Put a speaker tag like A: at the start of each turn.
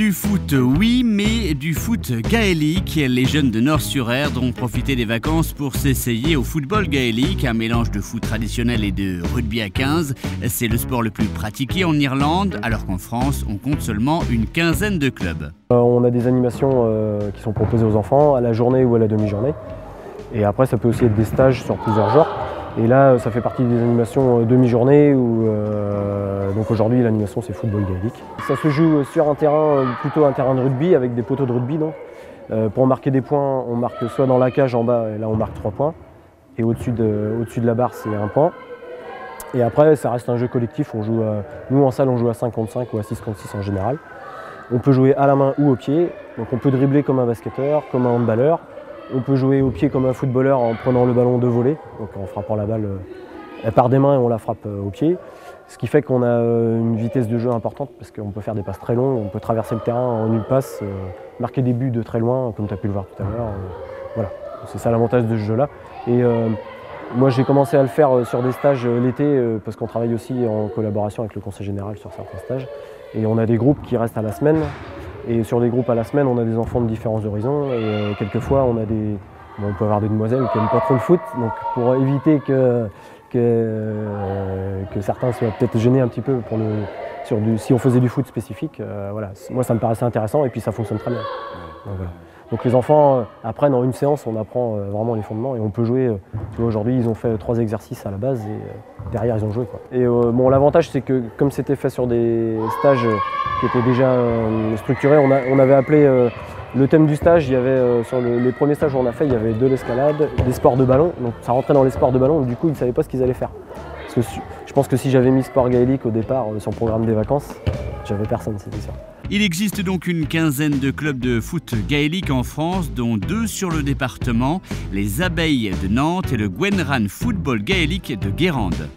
A: Du foot, oui, mais du foot gaélique. Les jeunes de Nord-sur-Erdre ont profité des vacances pour s'essayer au football gaélique, un mélange de foot traditionnel et de rugby à 15. C'est le sport le plus pratiqué en Irlande, alors qu'en France, on compte seulement une quinzaine de clubs.
B: On a des animations qui sont proposées aux enfants à la journée ou à la demi-journée. Et après, ça peut aussi être des stages sur plusieurs jours. Et là, ça fait partie des animations demi-journée où donc aujourd'hui l'animation c'est football gaélique. Ça se joue sur un terrain, plutôt un terrain de rugby avec des poteaux de rugby. Donc. Pour marquer des points, on marque soit dans la cage en bas, et là on marque 3 points. Et au-dessus de la barre, c'est 1 point. Et après, ça reste un jeu collectif. On joue nous en salle, on joue à 5 contre 5 ou à 6 contre 6 en général. On peut jouer à la main ou au pied. Donc on peut dribbler comme un basketteur, comme un handballeur. On peut jouer au pied comme un footballeur en prenant le ballon de volée, donc en frappant la balle, elle part des mains et on la frappe au pied. Ce qui fait qu'on a une vitesse de jeu importante parce qu'on peut faire des passes très longues, on peut traverser le terrain en une passe, marquer des buts de très loin, comme tu as pu le voir tout à l'heure. Voilà, c'est ça l'avantage de ce jeu-là. Et moi j'ai commencé à le faire sur des stages l'été parce qu'on travaille aussi en collaboration avec le conseil général sur certains stages. Et on a des groupes qui restent à la semaine. Et sur des groupes à la semaine, on a des enfants de différents horizons et quelquefois on peut avoir des demoiselles qui n'aiment pas trop le foot. Donc pour éviter que certains soient peut-être gênés un petit peu si on faisait du foot spécifique, voilà. Moi ça me paraissait intéressant et puis ça fonctionne très bien. Donc, voilà. Donc les enfants apprennent en une séance, on apprend vraiment les fondements et on peut jouer. Aujourd'hui ils ont fait 3 exercices à la base et derrière ils ont joué, quoi. Et bon, l'avantage c'est que comme c'était fait sur des stages qui étaient déjà structurés, on avait appelé le thème du stage, il y avait sur les premiers stages où on a fait, il y avait de l'escalade, des sports de ballon, donc ça rentrait dans les sports de ballon et du coup ils ne savaient pas ce qu'ils allaient faire. Parce que je pense que si j'avais mis sport gaélique au départ sur le programme des vacances, j'avais personne, c'était sûr.
A: Il existe donc une quinzaine de clubs de foot gaélique en France, dont 2 sur le département, les Abeilles de Nantes et le Gwenran Football Gaélique de Guérande.